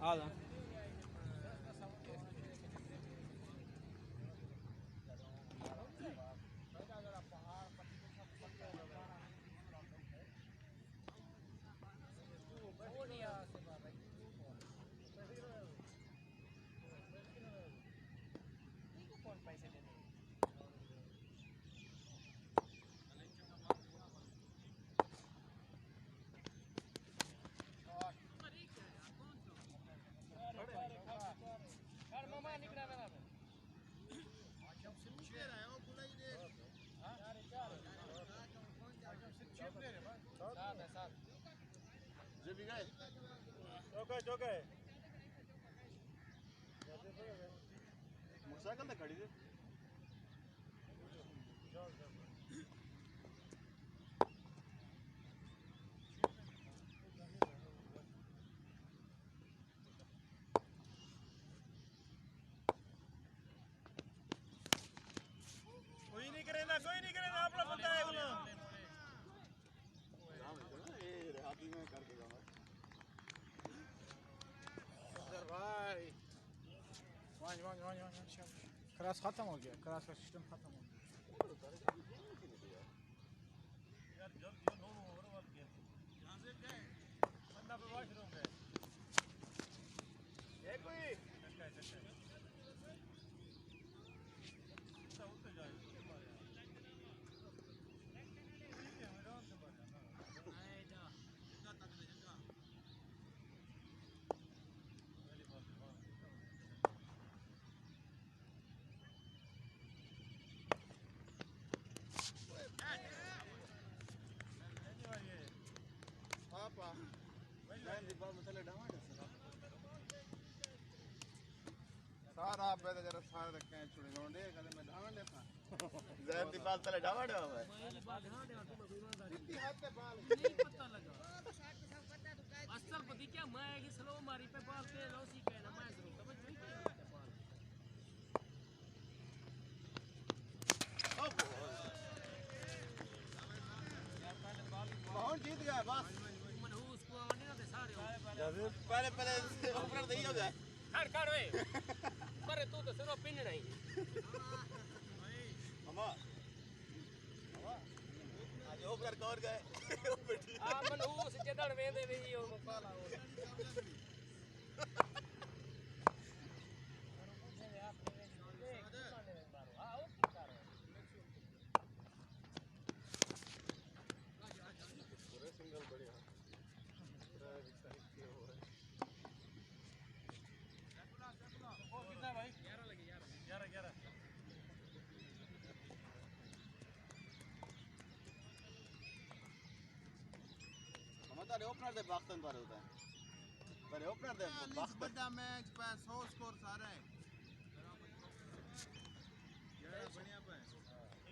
आ जा मोटरसाइकिल तो खड़ी थी कोई नहीं करेगा अपना बंदा है बोलो ये हाथी में करके जाऊंगा सर भाई वाह क्रॉस खत्म हो गया क्रॉस का सिस्टम खत्म हो गया यार जब जो नो ओवर वाल गया यहां से गए बंदा पे वॉशरूम गए ये कोई उतर जाए पापा मैं दीपा मतलब डावां सारा आप पे जरा सारे रखे हैं छुड़े रोंडे कदे मैं डावां देखा जैन दीपा तले डावां है मैं बात हाँ दे इतनी हाथ पे बाल नहीं पता लगा असल पति क्या मैं कि स्लो मारी पे बाल पे लौसी कहना मैं जरूर समझ नहीं बहुत जीत गया बस मनहूस को आने ना दे सारे पहले ओपनर दे ही हो गया खड़ ओए पर तू तो सिर्फ पिन नहीं मामा आज ओपनर कवर गए आ मनहूस जदड़ वेंदे वे ही और पाला सिंगल बढ़िया कितना भाई 11 लगे 11 हमारे ओपनर दे पाकिस्तान पर होता है पर ओपनर दे पाकिस्तान बड़ा मैच पे 100 स्कोर सारा है यार बढ़िया पे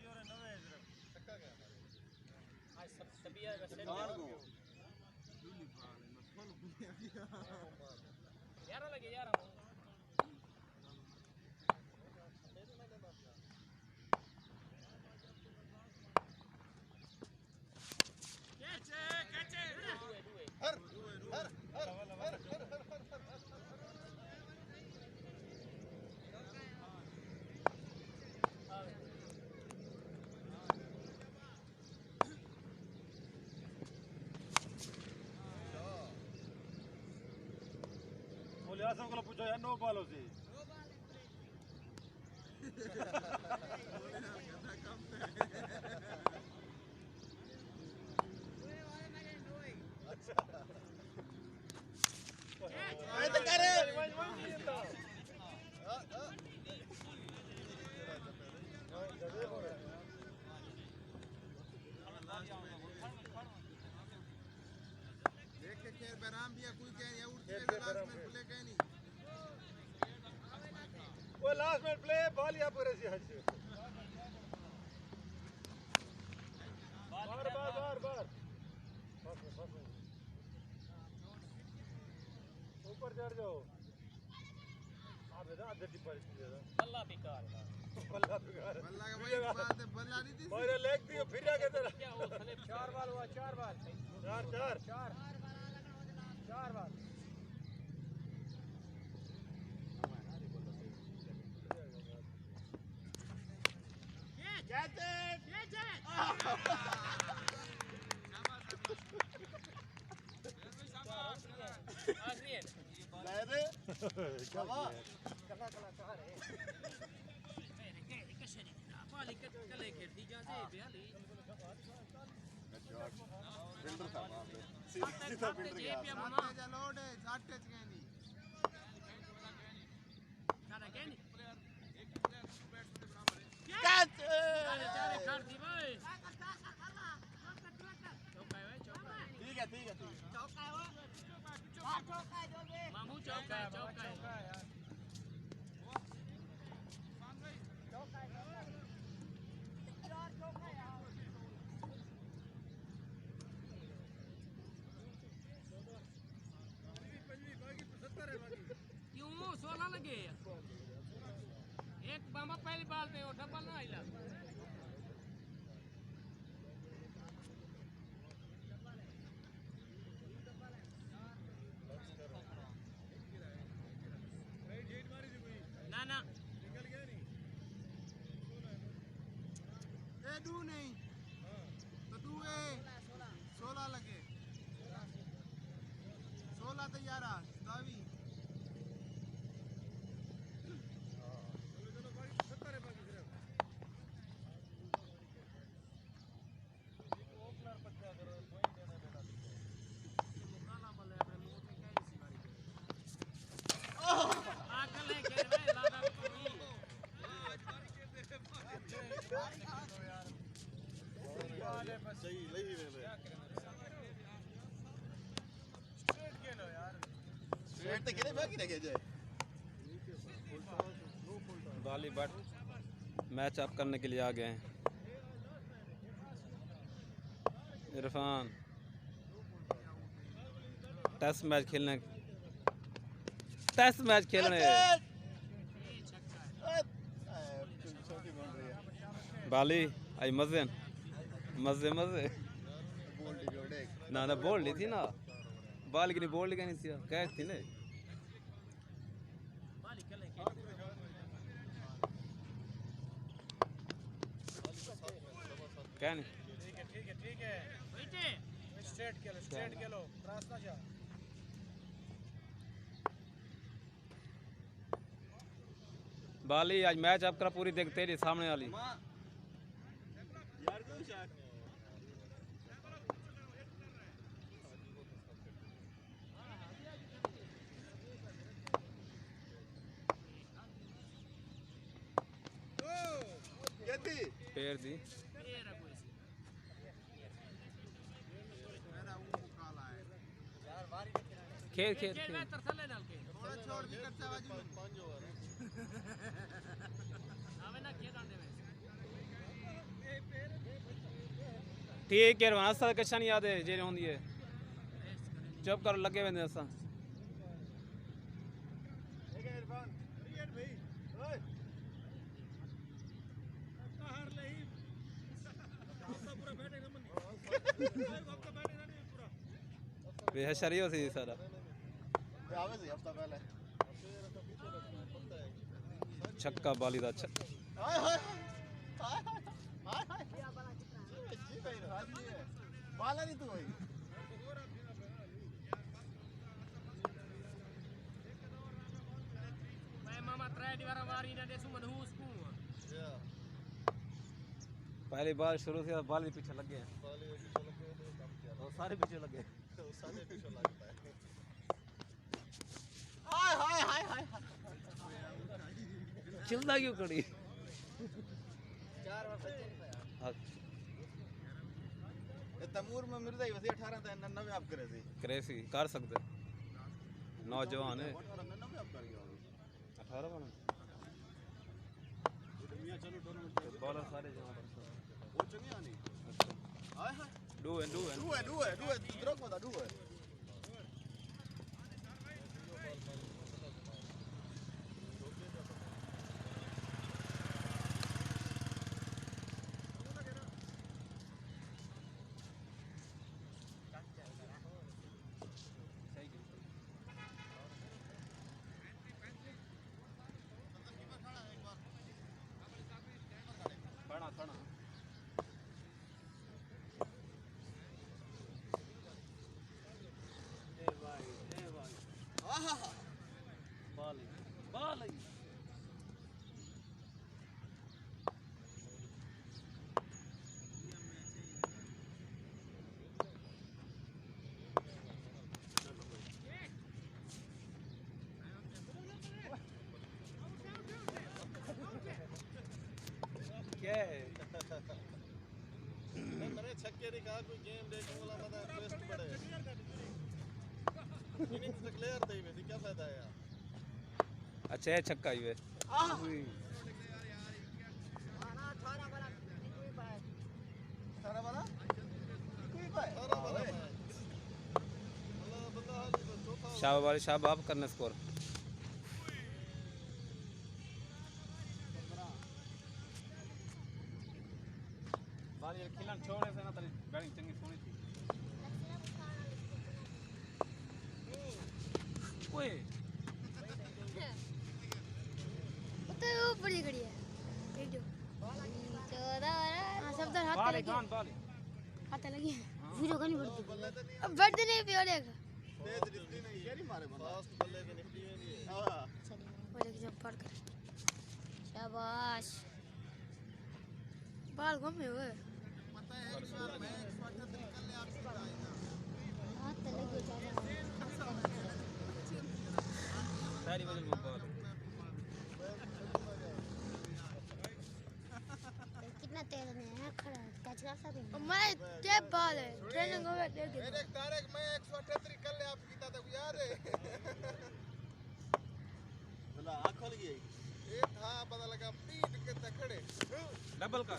ये और 90 है जरा टक्का गया हमारे आज सब तबिया वैसे दूली पाल मैं फुल बुनिया 11 लगे 11 आसम को पूछो यार नो बॉल होती देख के खेल बराम भी कोई कह या उठते लास्ट में प्ले कह नहीं वो लास्ट में प्ले बॉल या पूरे से हट बार ऊपर चढ़ जाओ आप इधर आधे टिप्पा बल्ला बेकार बल्ला का वही बात है बल्ला नहीं थी और लेग दियो फिर आगे तेरा क्या वो स्लिप 4 बाल हुआ 4 बाल 4 बाल क्यों 16 लगे एक बाबा पहली बाल पे डबल ना आइला ना ना ए दू नहीं तो दू ए 16 लगे 16 तो 11 दावी बाली बट मैच अप करने के लिए आ गए हैं। इरफान टेस्ट मैच खेलने बाली आई मजे मजे मजे ना ना बोल ली थी ना बाल की नहीं बोल ली नहीं थी कैच थी ना क्या नहीं ठीक है स्ट्रेट खेलो क्रॉस ना जा बाली आज मैच आप करा पूरी देख तेरी सामने वाली पैर दी खेल खेल खेल छोड़ भी करता बाजू ठीक है रवाना सा कच्छा नहीं याद है जे होंदी है चुप कर लगे वेंदे असा बेहशरी हो सी सारा आवे सी हफ्ता पहले छक्का बाली दा छक्का हाय हाय हाय हाय हाय जी भाई राजी है बाला नहीं तू भाई मैं मामा त्रै दीवारा वारी ना देसु मनहूस को पहली बार शुरू से बाल भी पीछे लग गए और सारे पीछे लग गए हाय हाय हाय हाय चिल्ला क्यों करी 4 वर्ष ये तमूर में मिर्जा ही वसी 18 था 99 आप करे थे क्रेसी कर सकते नौजवान है 99 आप कर गया 18 बन दुनिया चलो टूर्नामेंट बॉलर सारे जवान वो चंगी आनी हाय हाय डू है द्रोक बता डू है खड़ा खड़ा क्या है मैंने छक्के नहीं कहा कोई गेम देखूंगा मतलब इंटरेस्ट बढ़ेगा इनिंग्स डिक्लेयर थे वैसे क्या फायदा है यार अच्छा है छक्का ही है सारा वाला कोई पाए सारा वाला मतलब बंदा हाल चौथा शाबाश शाबाश करना स्कोर बाल ये खिलान छोड़े से ना तेरी बैटिंग चंगी सोनी थी ओए तो वो बड़ी घड़ी है वीडियो 14 हां सब तो हाथ बाल लगे खान बाल हाथ लगे वीडियो का नहीं बढ़ती अब बढ़ते नहीं भी और एक तेज दिखती नहीं है नहीं मारे बंदा फास्ट बल्ले पे निकली है नहीं हां वो लेके जंप पड़ कर शाबाश बाल घूमे हुए पता है इस बार मैं 178 निकल ले आपकी आएगा हाथ लगे ज्यादा सारी वजन बॉल कितना तेज है खड़ा कैच कर सकते हैं मैं टेप बॉल है ट्रेनिंग होवे देख मेरे तारक मैं 178 निकल ले आपकी था तक याद है बोला आंख खोल गई ये था पता लगा पीट के तक खड़े डबल का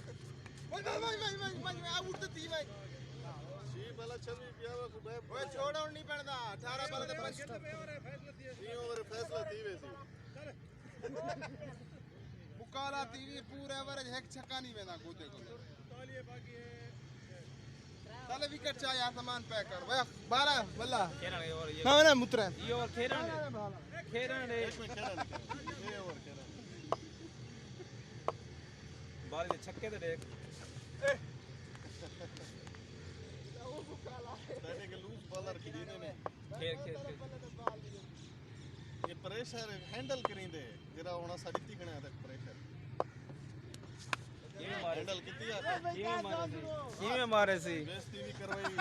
मैं उठती थी भाई सी वाला छवि पिया हुआ को ओए छोड़ और नहीं पड़दा 18 बाल दे 5 ओवर फैसला थी वैसी मुकाला टीवी पूरे एवरेज एक छक्का नहीं वेदा गोते को चले विकेट चाहे यार सामान पैक कर भाई 12 बल्ला खेलने और ये ना ना मुतरे ये और खेलने ये ओवर खेलने बाल ये छक्के तो देख पहले के लूज बॉलर खिलीने ने खेल खेल ये प्रेशर हैंडल करिंदे जरा होना साडी तिगणे तक प्रेशर ये मारे हैंडल किती आ ये मारे सी बेइज्जती भी करवाई